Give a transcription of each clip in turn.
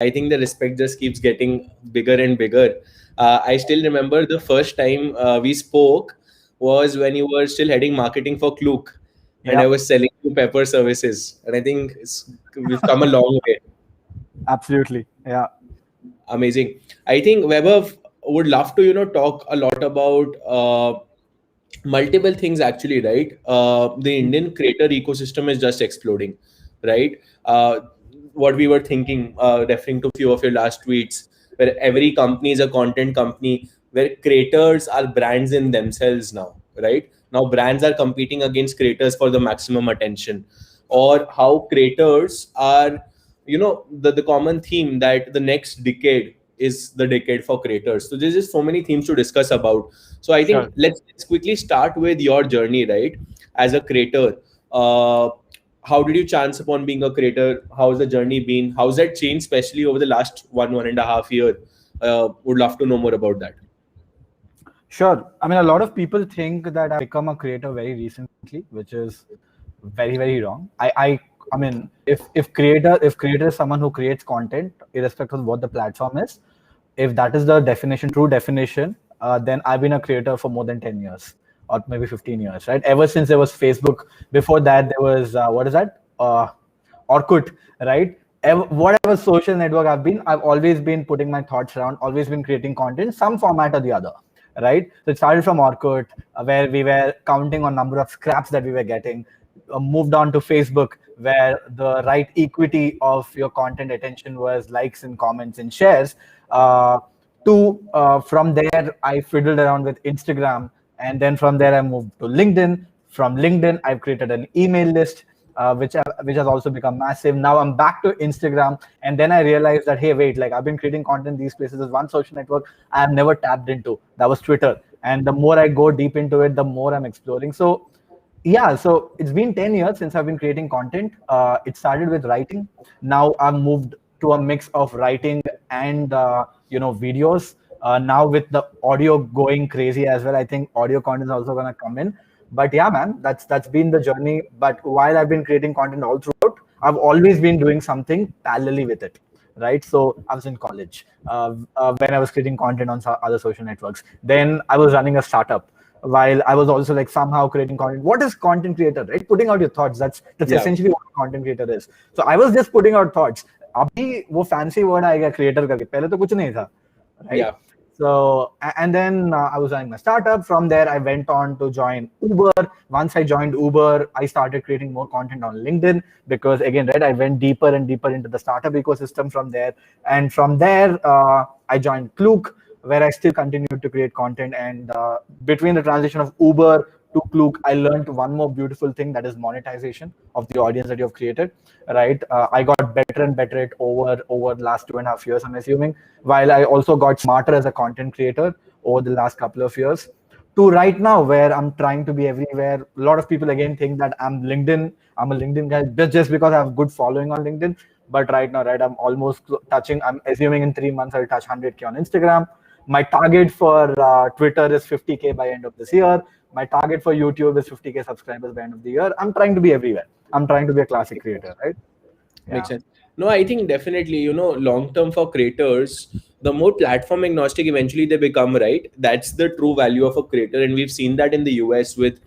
I think the respect just keeps getting bigger and bigger. I still remember the first time we spoke was when you were still heading marketing for Klook, and I Yeah, was selling you pepper services. And I think we've come a long way. absolutely. Yeah, Amazing. I think Vaibhav would love to, talk a lot about multiple things actually, right? The Indian creator ecosystem is just exploding, right? What we were thinking, referring to few of your last tweets, where every company is a content company, where creators are brands in themselves now, right? Now brands are competing against creators for the maximum attention, or how creators are, the common theme that the next decade is the decade for creators. So there's just so many themes to discuss about. So I think sure. let's quickly start with your journey, right? As a creator, uh, how did you chance upon being a creator? How's the journey been? How's that changed, especially over the last 1.5 year? Would love to know more about that. Sure. I mean, a lot of people think that I've become a creator very recently, which is very, very wrong. I mean, if creator is someone who creates content, irrespective of what the platform is, if that is the definition, true definition, then I've been a creator for more than 10 years or maybe 15 years, right? Ever since there was Facebook. Before that, there was what is that? Orkut, right? Whatever social network I've always been putting my thoughts around, always been creating content, some format or the other, right? So it started from Orkut, where we were counting on number of scraps that we were getting, moved on to Facebook, where the right equity of your content attention was likes and comments and shares. From there, I fiddled around with Instagram, and then from there, I moved to LinkedIn. From LinkedIn, I've created an email list, which has also become massive. Now I'm back to Instagram, and then I realized that, hey, wait, like I've been creating content these places. There's one social network I have never tapped into. That was Twitter. And the more I go deep into it, the more I'm exploring. So yeah, so it's been 10 years since I've been creating content. It started with writing. Now I've moved to a mix of writing and videos. Now with the audio going crazy as well, I think audio content is also gonna come in. But yeah, man, that's been the journey. But while I've been creating content all throughout, I've always been doing something parallelly with it, right? So I was in college when I was creating content on other social networks. Then I was running a startup while I was also like somehow creating content. What is content creator, right? Putting out your thoughts. That's Yeah, essentially what a content creator is. So I was just putting out thoughts. अभी वो fancy word आएगा creator करके, पहले तो कुछ नहीं था, right? yeah, So, and then I was running my startup. From there, I went on to join Uber. Once I joined Uber, I started creating more content on LinkedIn because, again, right, I went deeper and deeper into the startup ecosystem from there. And from there, I joined Klook, where I still continued to create content. And between the transition of Uber to Klook, I learned one more beautiful thing, that is monetization of the audience that you have created, right? I got better and better at over the last 2.5 years, I'm assuming, while I also got smarter as a content creator over the last couple of years, to right now where I'm trying to be everywhere. A lot of people again think that I'm a LinkedIn guy just because I have good following on LinkedIn. But right now, right, I'm almost touching, I'm assuming in 3 months I'll touch 100K on Instagram. My target for Twitter is 50K by end of this year. My target for YouTube is 50K subscribers by end of the year. I'm trying to be everywhere. I'm trying to be a classic creator, right? makes Yeah. sense. No, I think definitely, long term for creators, the more platform agnostic eventually they become, right? That's the true value of a creator. And we've seen that in the US with,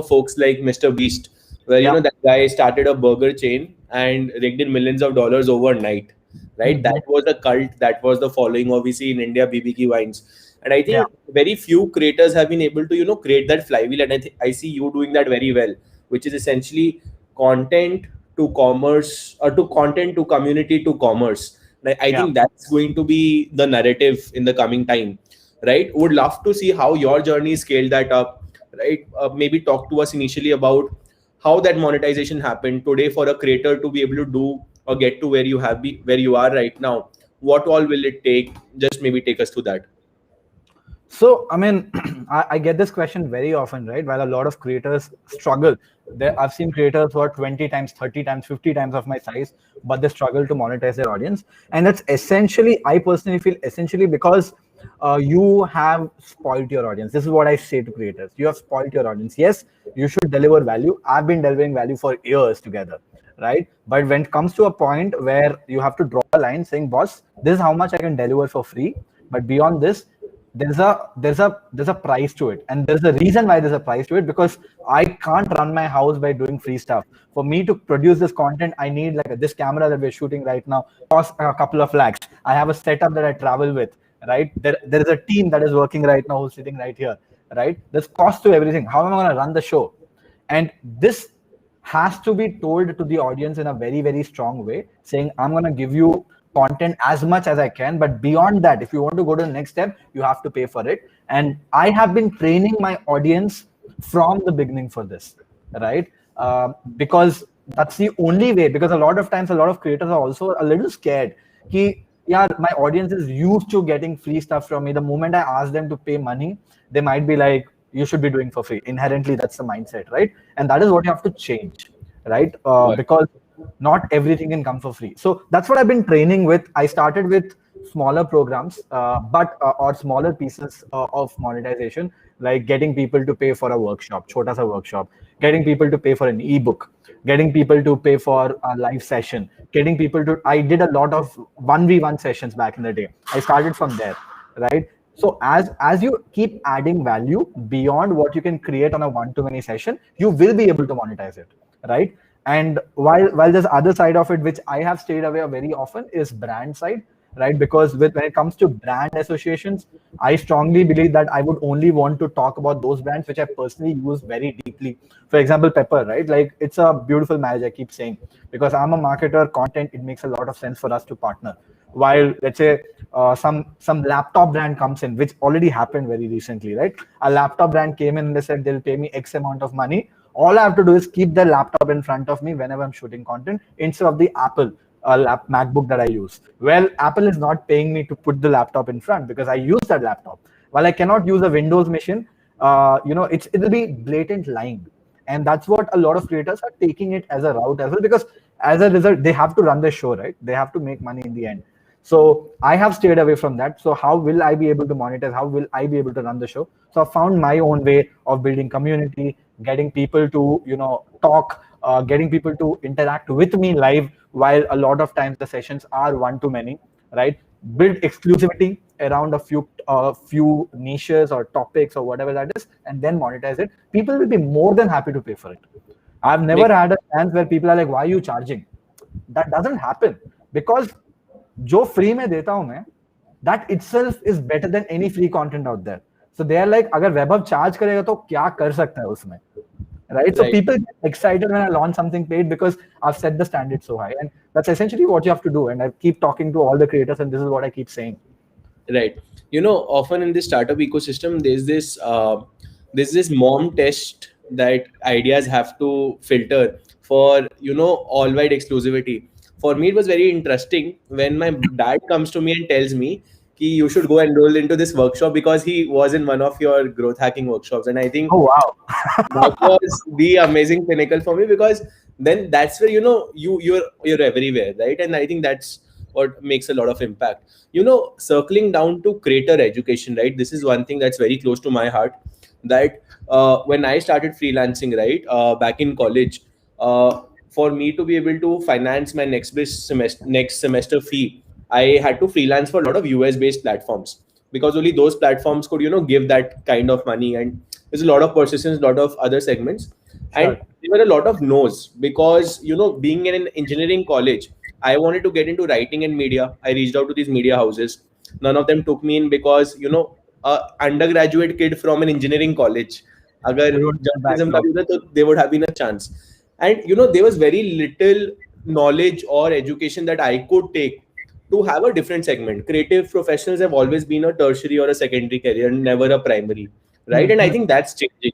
folks like Mr. Beast, where, Yeah. that guy started a burger chain and raked in millions of dollars overnight, right? Mhm. That was a cult, that was the following, obviously, in India, BBQ Wines. And I Yeah. think very few creators have been able to, create that flywheel. And I see you doing that very well, which is essentially content to commerce, or to content to community to commerce. Like, I Yeah. think that's going to be the narrative in the coming time, right? Would love to see how your journey scaled that up, right? Maybe talk to us initially about how that monetization happened today for a creator to be able to do or get to where you are right now. What all will it take? Just maybe take us through that. So, I mean, I get this question very often, right? While a lot of creators struggle, I've seen creators who are 20 times, 30 times, 50 times of my size, but they struggle to monetize their audience. And that's essentially, I personally feel, essentially because you have spoiled your audience. This is what I say to creators. You have spoiled your audience. Yes, you should deliver value. I've been delivering value for years together, right? But when it comes to a point where you have to draw a line saying, boss, this is how much I can deliver for free, but beyond this, there's a price to it, and there's a reason why there's a price to it, because I can't run my house by doing free stuff. For me to produce this content, I need like this camera that we're shooting right now costs a couple of lakhs. I have a setup that I travel with, right? There is a team that is working right now who's sitting right here, right? There's cost to everything. How am I going to run the show? And this has to be told to the audience in a very, very strong way, saying, I'm going to give you content as much as I can, but beyond that, if you want to go to the next step, you have to pay for it. And I have been training my audience from the beginning for this, right? Because that's the only way. Because a lot of times, a lot of creators are also a little scared. Yeah, my audience is used to getting free stuff from me. The moment I ask them to pay money, they might be like, you should be doing for free. Inherently, that's the mindset, right? And that is what you have to change, right? Because not everything can come for free. So that's what I've been training with. I started with smaller programs, or smaller pieces of monetization, like getting people to pay for a workshop, chota sa workshop, getting people to pay for an ebook, getting people to pay for a live session, getting people to. I did a lot of 1v1 sessions back in the day. I started from there, right? So as you keep adding value beyond what you can create on a one-to-many session, you will be able to monetize it, right? And while there's other side of it, which I have stayed away very often, is brand side, right? Because when it comes to brand associations, I strongly believe that I would only want to talk about those brands which I personally use very deeply. For example, Pepper, right? Like, it's a beautiful marriage, I keep saying, because I'm a marketer, content, it makes a lot of sense for us to partner. While, let's say, some laptop brand comes in, which already happened very recently, right? A laptop brand came in and they said they'll pay me X amount of money. All I have to do is keep the laptop in front of me whenever I'm shooting content, instead of the Apple MacBook that I use. Well, Apple is not paying me to put the laptop in front because I use that laptop. While I cannot use a Windows machine, it'll be blatant lying. And that's what a lot of creators are taking it as a route as well, because as a result, they have to run their show, right? They have to make money in the end. So I have stayed away from that. So how will I be able to monetize? How will I be able to run the show? So I found my own way of building community, getting people to, talk, getting people to interact with me live, while a lot of times the sessions are one-to-many, right? Build exclusivity around a few niches or topics or whatever that is, and then monetize it. People will be more than happy to pay for it. I've never had a chance where people are like, why are you charging? That doesn't happen, because जो free में देता हूं मैं, that itself is better than any free content out there. So they are like, अगर वैभव charge करेगा तो क्या कर सकता है उसमें, right? So people get excited when I launch something paid because I've set the standard so high, and that's essentially what you have to do. And I keep talking to all the creators, and this is what I keep saying. Right. Often in the startup ecosystem, there's this mom test that ideas have to filter for, all wide exclusivity. For me, it was very interesting when my dad comes to me and tells me कि you should go enroll into this workshop because he was in one of your growth hacking workshops. And I think, oh wow, that was the amazing pinnacle for me, because then that's where, you're everywhere, right? And I think that's what makes a lot of impact. Circling down to creator education, right? This is one thing that's very close to my heart. That when I started freelancing, right, back in college, for me to be able to finance my next semester fee, I had to freelance for a lot of US based platforms, because only those platforms could, give that kind of money. And there's a lot of persistence, a lot of other segments. Sure. And there were a lot of no's, because, being in an engineering college, I wanted to get into writing and media. I reached out to these media houses. None of them took me in because, a undergraduate kid from an engineering college, agar journalism ka bhi hota, to they would have been a chance. And, there was very little knowledge or education that I could take to have a different segment. Creative professionals have always been a tertiary or a secondary career, never a primary, right? And I think that's changing.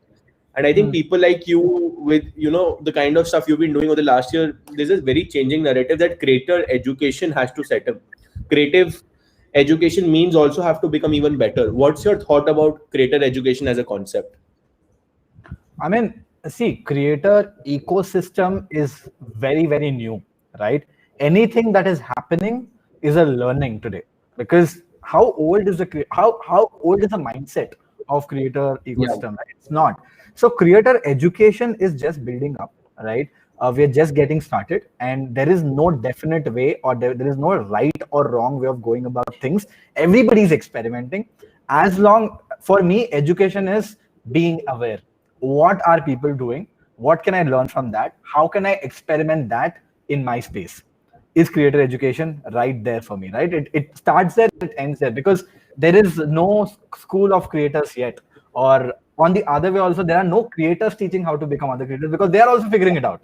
And I think people like you, with, the kind of stuff you've been doing over the last year, there's a very changing narrative that creator education has to set up. Creative education means also have to become even better. What's your thought about creator education as a concept? I mean, see, creator ecosystem is very, very new, right? Anything that is happening is a learning today, because how old is the mindset of creator ecosystem? Right? It's not. So creator education is just building up, right? We are just getting started, and there is no definite way, or there is no right or wrong way of going about things. Everybody's experimenting. As long, for me, education is being aware. What are people doing? What can I learn from that? How can I experiment that in my space? Is creator education right there for me, right? It starts there, it ends there, because there is no school of creators yet. Or on the other way also, there are no creators teaching how to become other creators, because they are also figuring it out.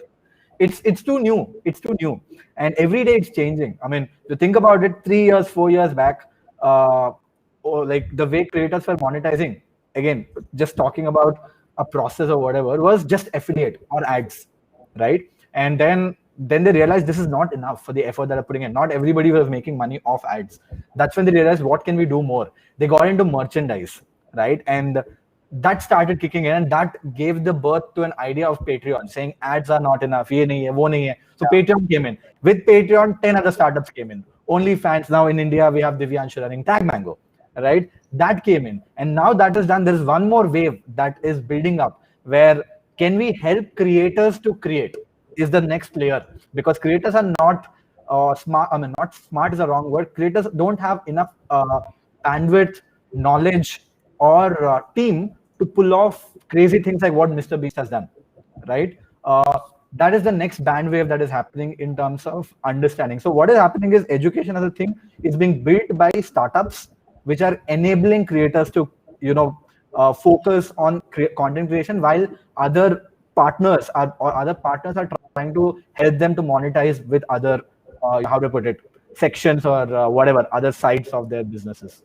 It's too new, and every day it's changing. I mean, to think about it, 3 years, 4 years back, or like the way creators were monetizing, again, just talking about a process or whatever, was just affiliate or ads, right? And then they realized this is not enough for the effort that they're putting in. Not everybody was making money off ads. That's when they realized, what can we do more? They got into merchandise, right? And that started kicking in, and that gave the birth to an idea of Patreon, saying ads are not enough. Ye nahi hai, wo nahi hai. So Patreon came in. With Patreon, 10 other startups came in. OnlyFans, now in India, we have Divyanshu running Tag Mango, right? That came in. And now that is done, there's one more wave that is building up, where can we help creators to create is the next layer, because creators are not smart. I mean, not smart is the wrong word. Creators don't have enough bandwidth, knowledge, or team to pull off crazy things like what Mr. Beast has done, right? That is the next band wave that is happening in terms of understanding. So what is happening is education as a thing is being built by startups, which are enabling creators to, focus on content creation, while other partners are trying to help them to monetize with other, how to put it, sections or whatever other sides of their businesses.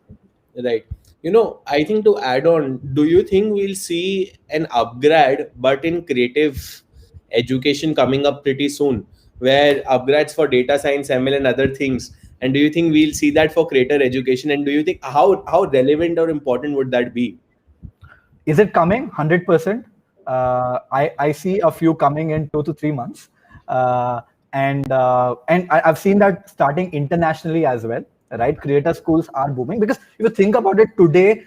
Right. I think to add on, do you think we'll see an upgrade, but in creative education coming up pretty soon, where upgrades for data science, ML, and other things? And do you think we'll see that for creator education? And do you think how relevant or important would that be? Is it coming? 100%. I see a few coming in 2 to 3 months, and I've seen that starting internationally as well. Right, creator schools are booming, because if you think about it today,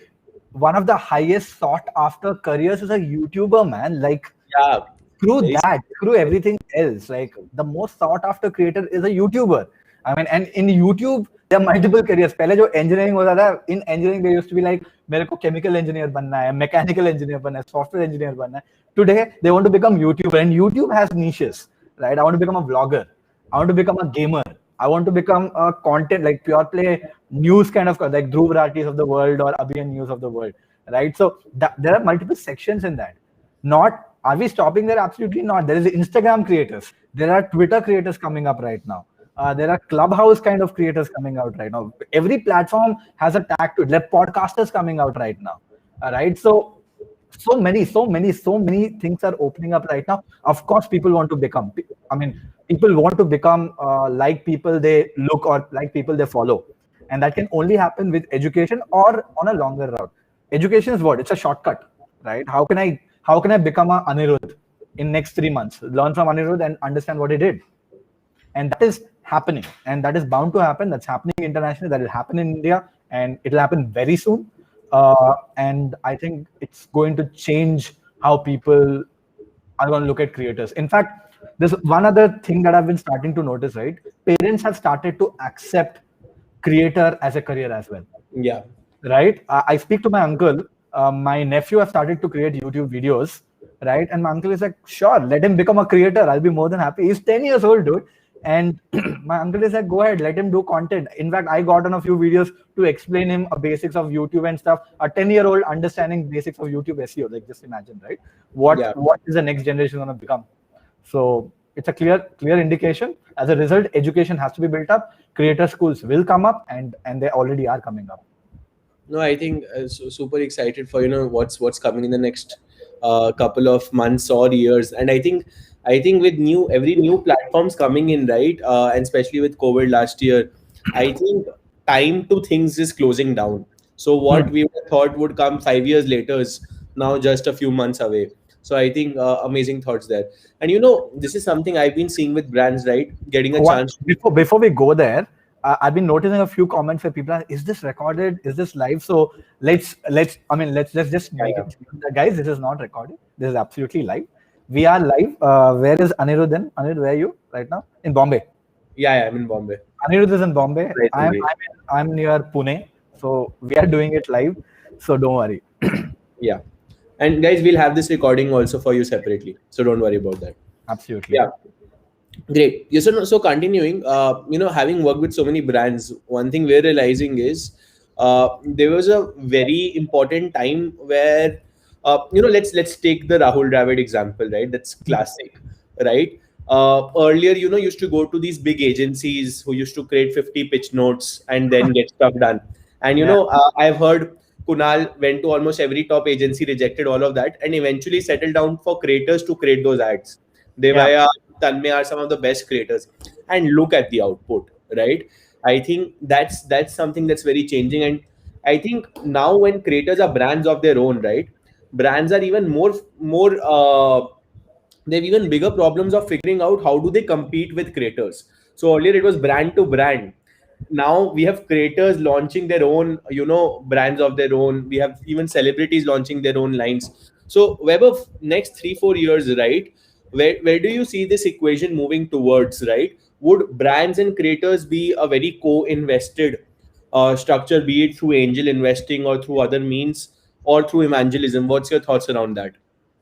one of the highest sought after careers is a YouTuber, man. Like, Yeah. screw everything else. Like, the most sought after creator is a YouTuber. I mean, and in YouTube there are multiple careers. पहले जो engineering होता था, in engineering there used to be like, मेरे को chemical engineer बनना है, mechanical engineer बनना है, software engineer बनना है. Today they want to become YouTuber, and YouTube has niches, right? I want to become a vlogger. I want to become a gamer. I want to become a content, like pure play news kind of, like Dhruv Rathis of the world or Abhiyan News of the world, right? So there are multiple sections in that. Not, are we stopping there? Absolutely not. There is Instagram creators. There are Twitter creators coming up right now. There are Clubhouse kind of creators coming out right now. Every platform has a tag to it. There are podcasters coming out right now. Right? So many things are opening up right now. Of course, people want to become. I mean, people want to become like people they look, or like people they follow, and that can only happen with education or on a longer route. Education is what? It's a shortcut, right? How can I become a Anirudh in next 3 months? Learn from Anirudh and understand what he did, and that is happening, and that is bound to happen. That's happening internationally. That will happen in India, and it will happen very soon. And I think it's going to change how people are going to look at creators. In fact, there's one other thing that I've been starting to notice, right? Parents have started to accept creator as a career as well. Yeah. Right? I speak to my uncle. My nephew has started to create YouTube videos, right? And my uncle is like, sure, let him become a creator. I'll be more than happy. He's 10 years old, dude. And my uncle is like, go ahead, let him do content. In fact, I got on a few videos to explain him basics of YouTube and stuff. A 10-year-old understanding basics of YouTube SEO. Like, just imagine, right? What is the next generation going to become? So it's a clear indication. As a result, education has to be built up. Creator schools will come up, and they already are coming up. No, I think super excited for what's coming in the next couple of months or years. And I think with every new platforms coming in, right, and especially with COVID last year, I think time to things is closing down. So what we thought would come 5 years later is now just a few months away. So I think amazing thoughts there. And this is something I've been seeing with brands, right? Getting a chance. Before we go there, I've been noticing a few comments where people are, is this recorded? Is this live? So let's just make it, guys, this is not recorded. This is absolutely live. We are live. Where is Anirudh then? Anirudh, where are you right now? In Bombay. Yeah, I'm in Bombay. Anirudh is in Bombay. Nice to I'm meet. I'm, I'm near Pune. So we are doing it live. So don't worry. Yeah, and guys, we'll have this recording also for you separately, so don't worry about that. Absolutely. Yeah. Great. Yes, so continuing, having worked with so many brands, one thing we're realizing is there was a very important time where, let's take the Rahul Dravid example, right? That's classic, right? Earlier, used to go to these big agencies who used to create 50 pitch notes and then get stuff done. And, Yeah. I've heard Kunal went to almost every top agency, rejected all of that, and eventually settled down for creators to create those ads. Yeah. Devaya, Tanmay are some of the best creators, and look at the output, right? I think that's something that's very changing, and I think now when creators are brands of their own, right? Brands are even more. They have even bigger problems of figuring out how do they compete with creators. So earlier it was brand to brand. Now we have creators launching their own, brands of their own. We have even celebrities launching their own lines. So web of next 3-4 years, right? Where do you see this equation moving towards, right? Would brands and creators be a very co-invested structure, be it through angel investing or through other means or through evangelism? What's your thoughts around that?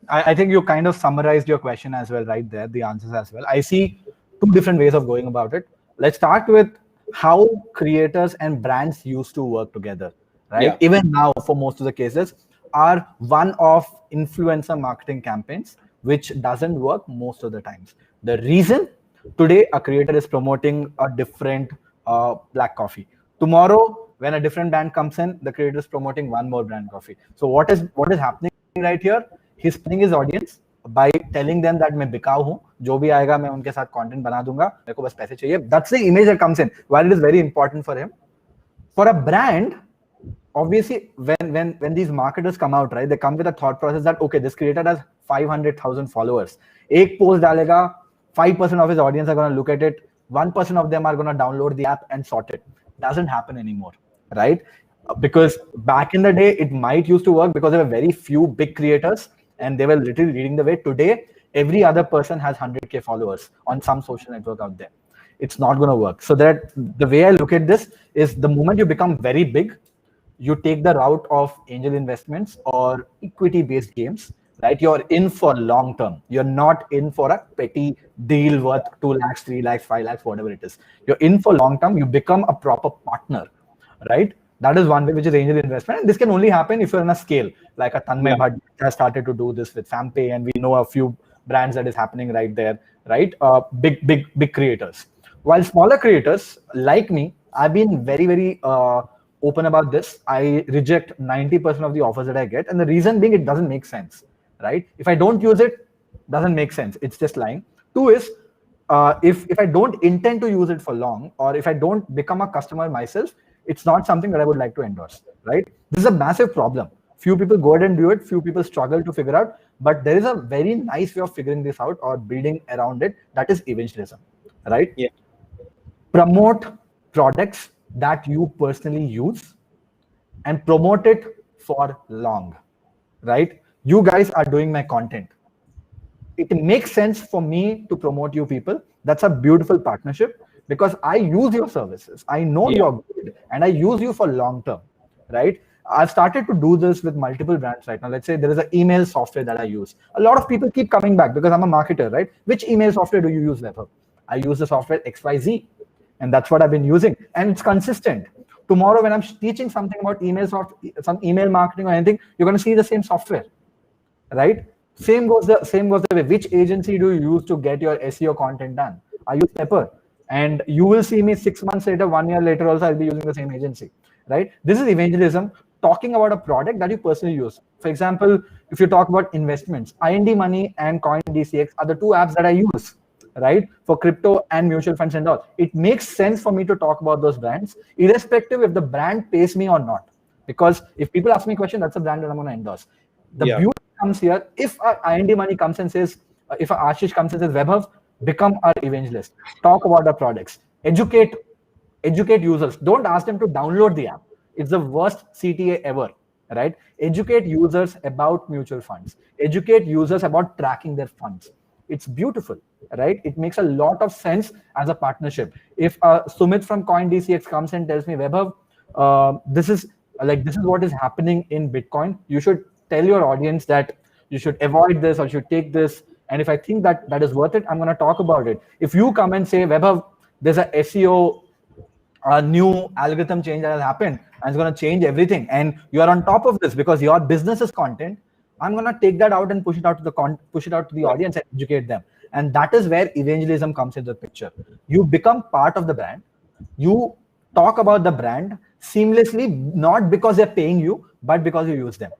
I think you kind of summarized your question as well, right there, the answers as well. I see two different ways of going about it. Let's start with how creators and brands used to work together, right? Yeah. Even now, for most of the cases, are one of influencer marketing campaigns, which doesn't work most of the times. The reason today a creator is promoting a different black coffee. Tomorrow, when a different brand comes in, the creator is promoting one more brand coffee. So what is happening right here? He's playing his audience by telling them that मैं बिकाऊ हूँ, जो भी आएगा मैं उनके साथ content बना दूंगा, मेरे को बस पैसे चाहिए. That's the image that comes in. While it is very important for him, for a brand, obviously when these marketers come out, right, they come with a thought process that okay, this creator has 500,000 followers. एक post डालेगा, 5% of his audience are going to look at it. 1% of them are going to download the app and sort it. Doesn't happen anymore, right? Because back in the day, it might used to work because there were very few big creators and they were literally leading the way. Today, every other person has 100K followers on some social network out there. It's not going to work. So that the way I look at this is the moment you become very big, you take the route of angel investments or equity based games, right? You're in for long term. You're not in for a petty deal worth 2 lakhs, 3 lakhs, 5 lakhs, whatever it is. You're in for long term. You become a proper partner, right? That is one way, which is angel investment. And this can only happen if you're in a scale like a Tanmay Bhatt has started to do this with Sampay, and we know a few brands that is happening right there, right? Big creators. While smaller creators like me, I've been very open about this. I reject 90% of the offers that I get, and the reason being it doesn't make sense, right? If I don't use it, doesn't make sense. It's just lying. Two is if I don't intend to use it for long, or if I don't become a customer myself, it's not something that I would like to endorse, right? This is a massive problem. Few people go ahead and do it. Few people struggle to figure out, but there is a very nice way of figuring this out or building around it. That is evangelism, right? Yeah. Promote products that you personally use and promote it for long, right? You guys are doing my content. It makes sense for me to promote you people. That's a beautiful partnership because I use your services. I know you're good and I use you for long term, right? I've started to do this with multiple brands right now. Let's say there is an email software that I use. A lot of people keep coming back because I'm a marketer, right? Which email software do you use, Vaibhav? I use the software XYZ, and that's what I've been using, and it's consistent. Tomorrow, when I'm teaching something about emails or some email marketing or anything, you're going to see the same software, right? Same goes the way. Which agency do you use to get your SEO content done? I use Pepper, and you will see me 6 months later, 1 year later, also I'll be using the same agency, right? This is evangelism, talking about a product that you personally use. For example, if you talk about investments, IND Money and CoinDCX are the two apps that I use, right, for crypto and mutual funds and all. It makes sense for me to talk about those brands, irrespective if the brand pays me or not. Because if people ask me a question, that's a brand that I'm going to endorse. The beauty comes here. If IND Money comes and says, if Ashish comes and says, Vaibhav, become our evangelist, talk about the products, educate users. Don't ask them to download the app. It's the worst CTA ever, right? Educate users about mutual funds, educate users about tracking their funds. It's beautiful, right? It makes a lot of sense as a partnership. If Sumit from CoinDCX comes and tells me, Vaibhav, this is what is happening in Bitcoin, you should tell your audience that you should avoid this or you should take this, and if I think that that is worth it, I'm going to talk about it. If you come and say, Vaibhav, there's a SEO, a new algorithm change that has happened and it's going to change everything, and you are on top of this because your business is content, I'm going to take that out and push it out to the audience and educate them. And that is where evangelism comes into the picture. You become part of the brand, you talk about the brand seamlessly, not because they're paying you, but because you use them,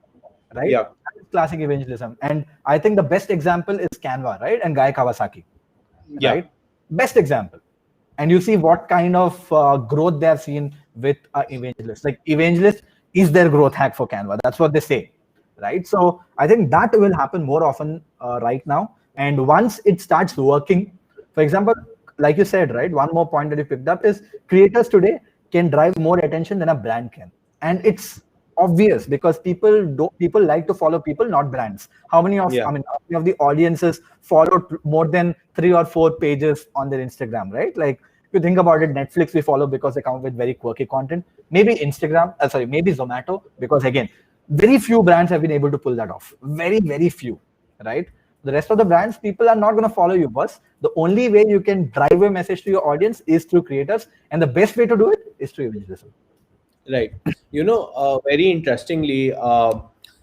right? Yeah. That is classic evangelism. And I think the best example is Canva, right? And Guy Kawasaki, right? Best example. And you see what kind of growth they have seen with evangelists. Like, evangelist is their growth hack for Canva. That's what they say, right? So I think that will happen more often right now. And once it starts working, for example, like you said, right, one more point that you picked up is creators today can drive more attention than a brand can. And it's obvious because people like to follow people, not brands. How many of how many of the audiences follow more than 3 or 4 pages on their Instagram, right? Like, if you think about it, Netflix we follow because they come with very quirky content. Maybe maybe Zomato, because again, very few brands have been able to pull that off. Very, very few, right? The rest of the brands, people are not going to follow you, boss. The only way you can drive a message to your audience is through creators, and the best way to do it is through evangelism. Right. Very interestingly,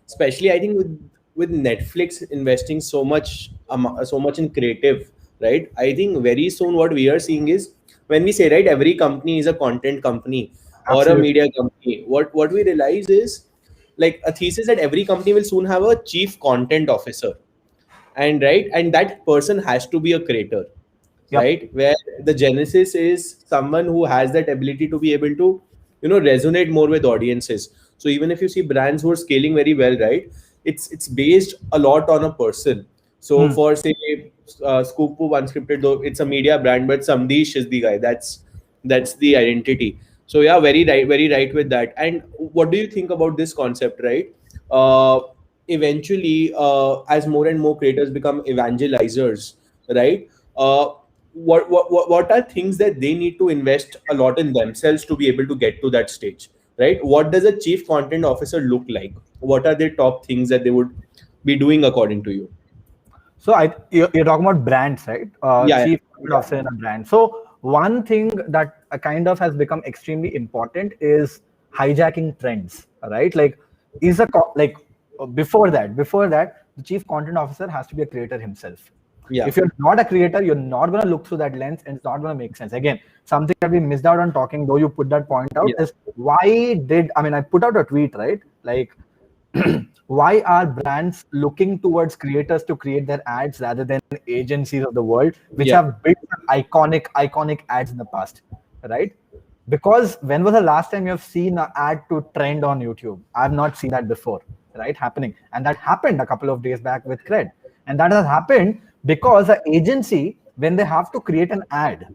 especially I think with Netflix investing so much in creative, right? I think very soon what we are seeing is, when we say, right, every company is a content company or a media company. What we realize is, like, a thesis that every company will soon have a chief content officer, and that person has to be a creator. Yep. Right, where the genesis is someone who has that ability to be able to resonate more with audiences. So even if you see brands who are scaling very well, right, it's based a lot on a person. So for, say, Scoop Unscripted, though it's a media brand, but Samdesh is the guy, that's the identity. So yeah, very right with that. And what do you think about this concept, right? Eventually, as more and more creators become evangelizers, right, what are things that they need to invest a lot in themselves to be able to get to that stage, right? What does a chief content officer look like? What are the top things that they would be doing according to you? So you're talking about brands, right? Yeah. Chief content officer in a brand. So one thing that kind of has become extremely important is hijacking trends, right? Like, before that, the chief content officer has to be a creator himself. Yeah. If you're not a creator, you're not going to look through that lens, and it's not going to make sense. Again, something that we missed out on talking, though you put that point out, is I put out a tweet, right? Like, why are brands looking towards creators to create their ads rather than agencies of the world, which have built iconic ads in the past, right? Because when was the last time you have seen an ad to trend on YouTube? I've not seen that before, right? Happening. And that happened a couple of days back with Cred. And that has happened because an agency, when they have to create an ad,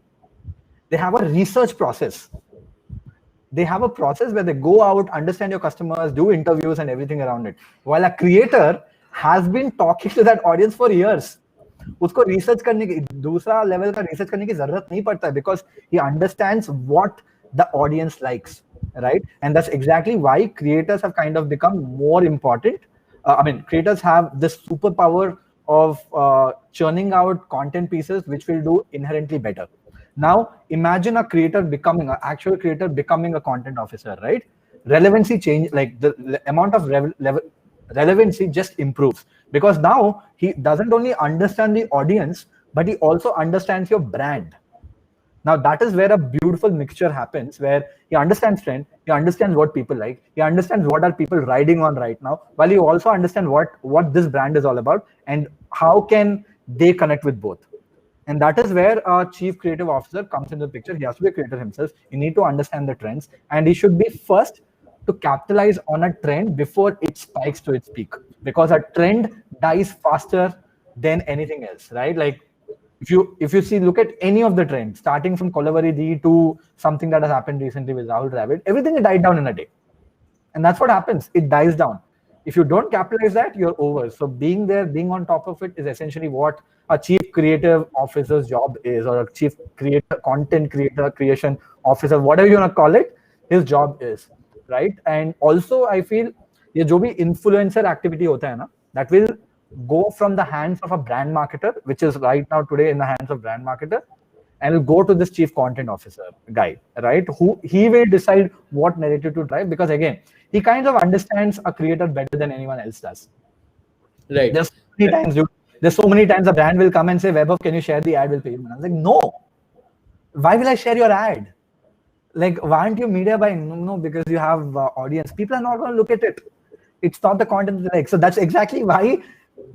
they have a research process. They have a process where they go out, understand your customers, do interviews and everything around it. While a creator has been talking to that audience for years. उसको research करने की, दूसरा level का research करने की जरूरत नहीं पड़ता है, because he understands what the audience likes, right? And that's exactly why creators have kind of become more important. Creators have this superpower of churning out content pieces which will do inherently better. Now, imagine an actual creator becoming a content officer, right? Relevancy change, like the amount of relevancy just improves, because now he doesn't only understand the audience, but he also understands your brand. Now, that is where a beautiful mixture happens, where he understands trend, he understands what people like, he understands what are people riding on right now, while you also understand what this brand is all about and how can they connect with both. And that is where a chief creative officer comes into the picture. He has to be a creator himself. You need to understand the trends, and he should be first to capitalize on a trend before it spikes to its peak, because a trend dies faster than anything else, right? Like, if you see, look at any of the trends, starting from Kolavari to something that has happened recently with Rahul Dravid, everything died down in a day. And that's what happens. It dies down. If you don't capitalize that, you're over. So being there, being on top of it is essentially what a chief creative officer's job is, or a chief creator, content creator, creation officer, whatever you want to call it, his job is, right? And also, I feel ये जो भी influencer activity होता है ना, that will go from the hands of a brand marketer, which is right now today in the hands of brand marketer, and will go to this chief content officer guy, right? Who he will decide what narrative to drive, because again, he kind of understands a creator better than anyone else does. Right. There's so many times, dude. There's so many times a brand will come and say, Vaibhav, can you share the ad? We'll pay you. And I was like, no. Why will I share your ad? Like, why aren't you media buying? No, because you have audience. People are not going to look at it. It's not the content they like. So that's exactly why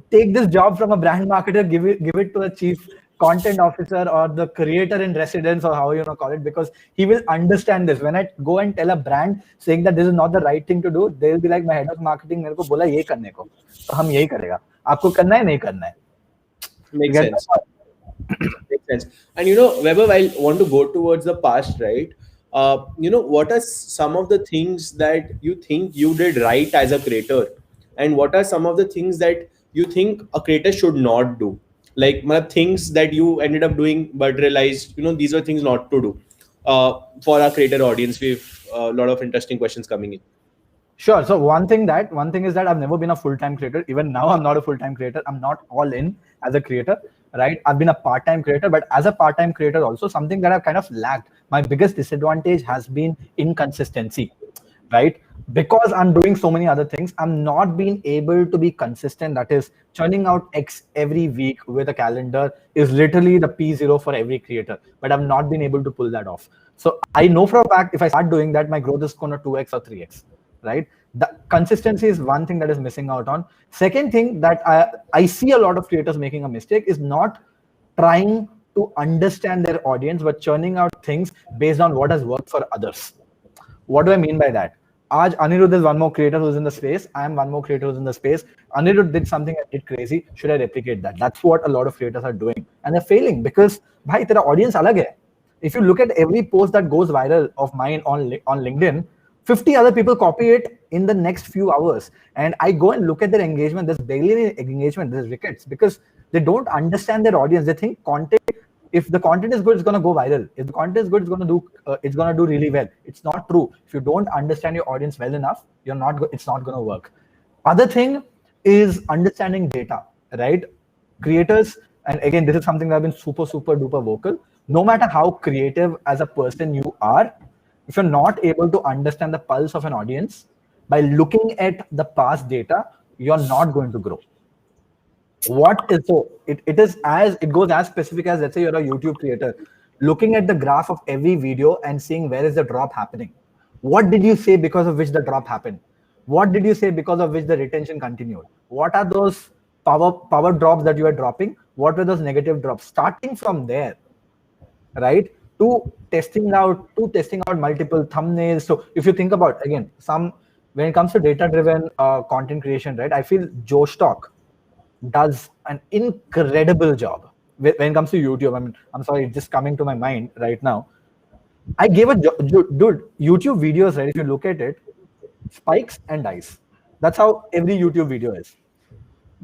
take this job from a brand marketer, give it to a chief content officer or the creator in residence, or how you want to call it, because he will understand this. When I go and tell a brand saying that this is not the right thing to do, they'll be like, my head of marketing मेरे को बोला ये करने को, तो हम यही करेगा. आपको करना है नहीं करना है. Makes sense. Makes sense. And Vaibhav, I want to go towards the past, right? What are some of the things that you think you did right as a creator, and what are some of the things that you think a creator should not do? Like things that you ended up doing but realized, these were things not to do. For our creator audience, we've a lot of interesting questions coming in. Sure. So one thing is that I've never been a full-time creator. Even now, I'm not a full-time creator. I'm not all in as a creator, right? I've been a part-time creator, but as a part-time creator also, something that I've kind of lacked. My biggest disadvantage has been inconsistency, right? Because I'm doing so many other things, I'm not being able to be consistent. That is, churning out X every week with a calendar is literally the P0 for every creator, but I've not been able to pull that off. So I know for a fact, if I start doing that, my growth is going to 2X or 3X. Right? The consistency is one thing that is missing out on. Second thing that I see a lot of creators making a mistake is not trying to understand their audience, but churning out things based on what has worked for others. What do I mean by that? Aaj Anirudh is one more creator who's in the space. I am one more creator who's in the space. Anirudh did something I did crazy. Should I replicate that? That's what a lot of creators are doing. And they're failing because, bhai, tera audience alag hai. If you look at every post that goes viral of mine on LinkedIn, 50 other people copy it in the next few hours. And I go and look at their engagement. There's barely any engagement. There's rickets because they don't understand their audience. They think content, if the content is good, it's going to go viral. If the content is good, it's going to do really well. It's not true. If you don't understand your audience well enough, it's not going to work. Other thing is understanding data, right? Creators, and again, this is something that I've been super, super duper vocal. No matter how creative as a person you are, if you're not able to understand the pulse of an audience by looking at the past data, you're not going to grow. It goes as specific as, let's say you're a YouTube creator, looking at the graph of every video and seeing where is the drop happening. What did you say because of which the drop happened? What did you say because of which the retention continued? What are those power drops that you are dropping? What were those negative drops? Starting from there, right? To testing out multiple thumbnails. So if you think about, again, when it comes to data-driven content creation, right? I feel Josh Talk does an incredible job when it comes to YouTube. I mean, I'm sorry, it's just coming to my mind right now. I gave dude, YouTube videos, right? If you look at it, spikes and dies. That's how every YouTube video is.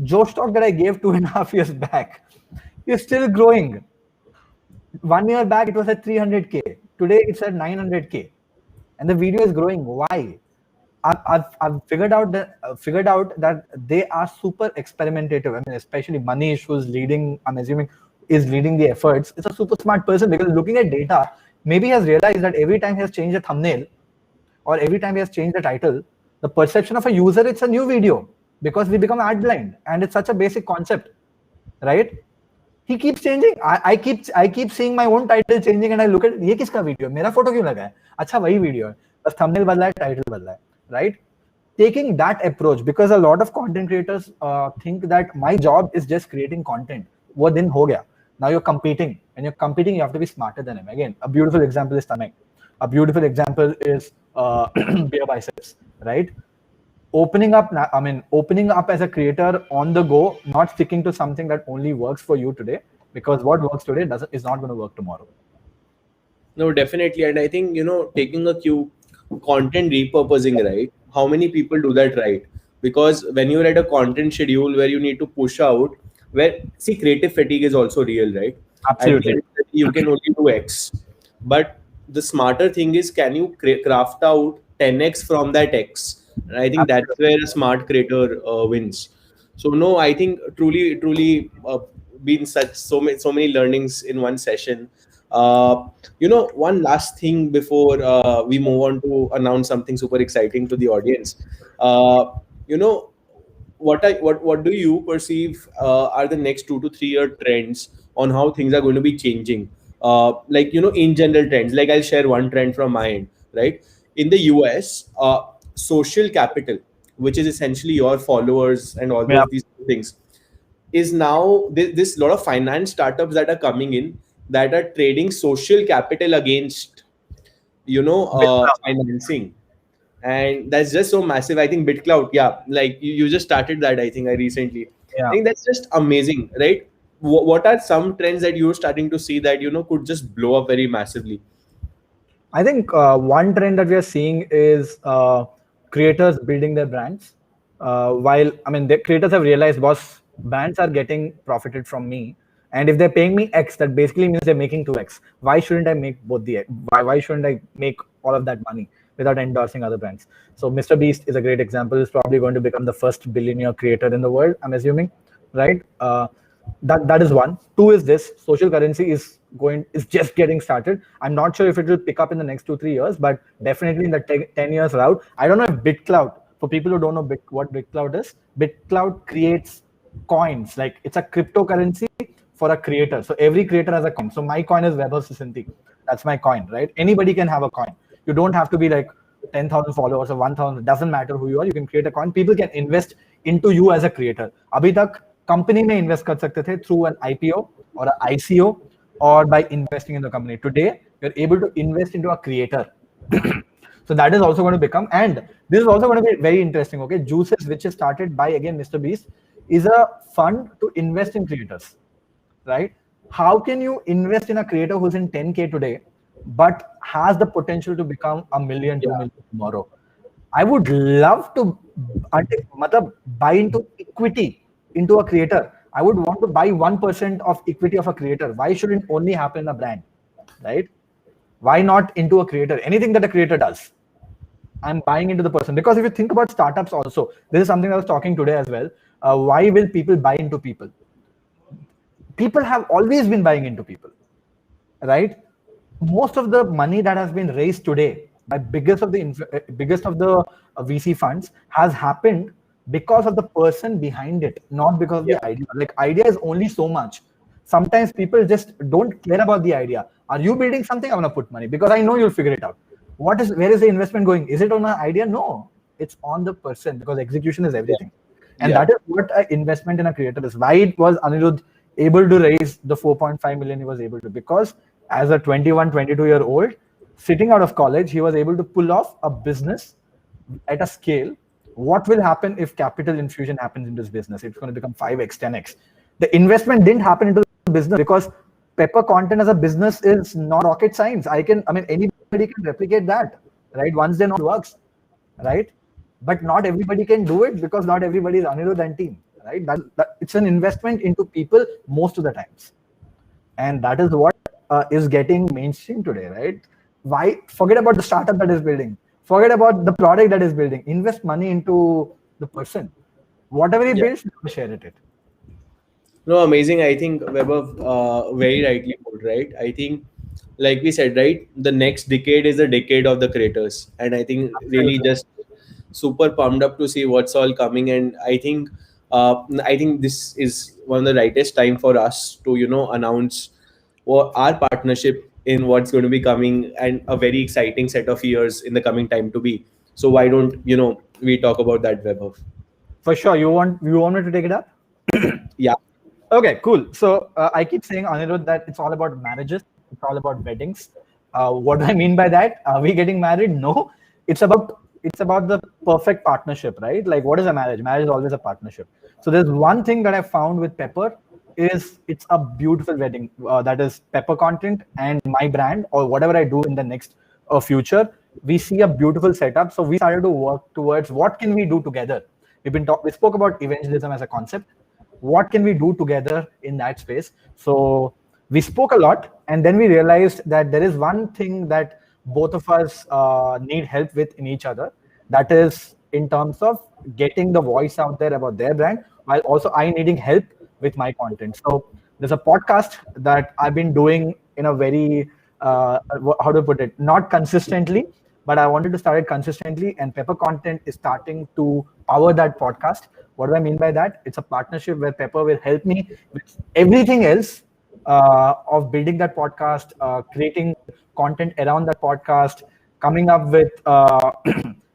Josh Talk that I gave 2.5 years back is still growing. 1 year back, it was at 300K. Today, it's at 900K. And the video is growing. Why? I've figured out that they are super experimentative. I mean, especially Manish, who's leading, I'm assuming, is leading the efforts. It's a super smart person because looking at data, maybe he has realized that every time he has changed a thumbnail or every time he has changed the title, the perception of a user, it's a new video because we become ad blind. And it's such a basic concept, right? He keeps changing. I keep seeing my own title changing and I look at, ये किसका video? मेरा photo क्यों लगा है? अच्छा वही video है. बस thumbnail बदला है, title बदला है, right? Taking that approach, because a lot of content creators think that my job is just creating content. वो दिन हो गया. Now you're competing. And you're competing, you have to be smarter than him. Again, a beautiful example is Tamek. A beautiful example is Beer Biceps, right? Opening up as a creator on the go, not sticking to something that only works for you today, because what works today is not going to work tomorrow. No, definitely. And I think, taking a cue, content repurposing, right? how many people do that right? Because when you're at a content schedule where you need to push out, where see creative fatigue is also real, right? At the Absolutely. end of the day, you can only do X, but the smarter thing is, can you craft out 10x from that X? And I think that's Absolutely. where a smart creator wins. So no, I think truly been so many learnings in one session. One last thing before we move on to announce something super exciting to the audience. uh, you know what do you perceive are the next 2 to 3 year trends on how things are going to be changing? Like, in general trends, like I'll share one trend from my end, right? In the US, social capital, which is essentially your followers and all Yeah. these things, is now this lot of finance startups that are coming in, that are trading social capital against financing. And that's just so massive. I think BitCloud, yeah, like you just started that, I think, I recently. I Yeah. think that's just amazing, right? What are some trends that you're starting to see that could just blow up very massively? I think one trend that we are seeing is creators building their brands. While I mean, the creators have realized, boss, brands are getting profited from me, and if they're paying me X, that basically means they're making 2X. Why shouldn't I make both the? Why shouldn't I make all of that money without endorsing other brands? So Mr. Beast is a great example. He's probably going to become the first billionaire creator in the world, I'm assuming, right? That is one. Two is this social currency is just getting started. I'm not sure if it will pick up in the next 2 3 years, but definitely in the 10 years route. I don't know if BitCloud, for people who don't know what BitCloud is, BitCloud creates coins. Like, it's a cryptocurrency for a creator. So every creator has a coin. So my coin is Vaibhav Sisinty. That's my coin, right? Anybody can have a coin. You don't have to be like 10,000 followers or 1,000. It doesn't matter who you are. You can create a coin. People can invest into you as a creator. Abhi tak company में invest कर सकते थे through an IPO और ICO or by investing in the company. Today, you're able to invest into a creator. So that is also going to become, and this is also going to be very interesting. Okay, Juices, which is started by again Mr. Beast, is a fund to invest in creators, right? How can you invest in a creator who's in 10K today, but has the potential to become a million, 2 million tomorrow? I would love to buy into equity into a creator. I would want to buy 1% of equity of a creator. Why shouldn't it only happen in a brand, right? Why not into a creator? Anything that a creator does, I'm buying into the person. Because if you think about startups also, this is something I was talking today as well. Why will people buy into people? People have always been buying into people, right? Most of the money that has been raised today by biggest of the VC funds has happened because of the person behind it, not because of the idea. Like, idea is only so much. Sometimes people just don't care about the idea. Are you building something? I'm gonna put money because I know you'll figure it out. Where is the investment going? Is it on an idea? No, it's on the person, because execution is everything. And that is what an investment in a creator is. Why it was Anirudh able to raise the 4.5 million he was able to, because as a 21, 22-year-old, sitting out of college, he was able to pull off a business at a scale. What will happen if capital infusion happens in this business? It's going to become 5x, 10x. The investment didn't happen into the business because pepper content as a business is not rocket science. Anybody can replicate that, right? Once they know it works, right? But not everybody can do it because not everybody is Anirudh and team, right? It's an investment into people most of the times. And that is what is getting mainstream today, right? Why forget about the startup that is building? Forget about the product that is building. Invest money into the person. Whatever he builds, share it. No, amazing. I think Vaibhav very rightly put, right? I think, like we said, right, the next decade is the decade of the creators, and I think really Absolutely. just super pumped up to see what's all coming. And I think this is one of the rightest time for us to announce our partnership in what's going to be coming, and a very exciting set of years in the coming time to be. So why don't we talk about that, Vaibhav? For sure. You want me to take it up? Yeah. Okay, cool. So I keep saying, Anirudh, that it's all about marriages. It's all about weddings. What do I mean by that? Are we getting married? No. It's about the perfect partnership, right? Like, what is a marriage? Marriage is always a partnership. So there's one thing that I found with Pepper is it's a beautiful wedding. That is Pepper content and my brand, or whatever I do in the next future. we see a beautiful setup. So we started to work towards what can we do together. We spoke about evangelism as a concept. What can we do together in that space? So we spoke a lot, and then we realized that there is one thing that both of us need help with in each other. That is in terms of getting the voice out there about their brand, while also I needing help with my content. So there's a podcast that I've been doing in a very how to put it, not consistently, but I wanted to start it consistently, and Pepper Content is starting to power that podcast. What do I mean by that? It's a partnership where Pepper will help me with everything else of building that podcast, creating content around that podcast, coming up with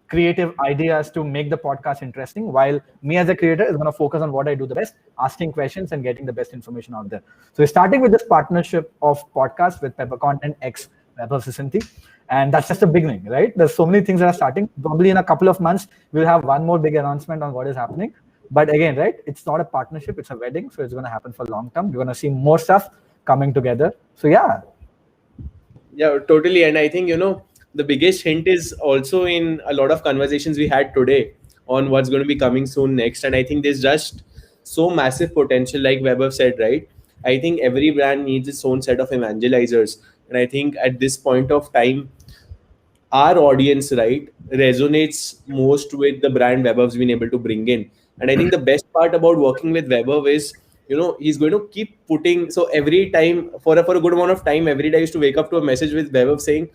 creative ideas to make the podcast interesting, while me as a creator is going to focus on what I do the best, asking questions and getting the best information out there. So we're starting with this partnership of podcast with Pepper Content X Vaibhav Sisinty. And that's just a beginning, right? There's so many things that are starting. Probably in a couple of months, we'll have one more big announcement on what is happening. But again, right, it's not a partnership, it's a wedding. So it's going to happen for long term. We're going to see more stuff coming together. So yeah. Yeah, totally. And I think, the biggest hint is also in a lot of conversations we had today on what's going to be coming soon next. And I think there's just so massive potential, like Vaibhav said, right? I think every brand needs its own set of evangelizers. And I think at this point of time, our audience, right, resonates most with the brand Vaibhav's been able to bring in. And I think the best part about working with Vaibhav is, he's going to keep putting. So every time, for a good amount of time, every day I used to wake up to a message with Vaibhav saying,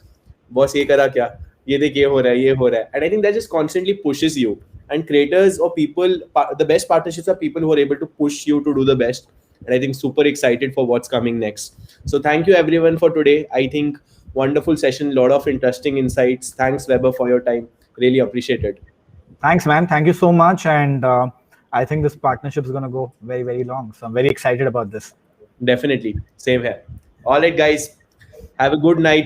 "Boss, ye kara kya? Ye dekh, ye ho raha hai." And I think that just constantly pushes you. And creators or people, the best partnerships are people who are able to push you to do the best. And I think super excited for what's coming next. So thank you everyone for today. I think wonderful session, lot of interesting insights. Thanks, Weber, for your time. Really appreciate it. Thanks, man. Thank you so much. And I think this partnership is going to go very, very long. So I'm very excited about this. Definitely. Same here. All right, guys. Have a good night.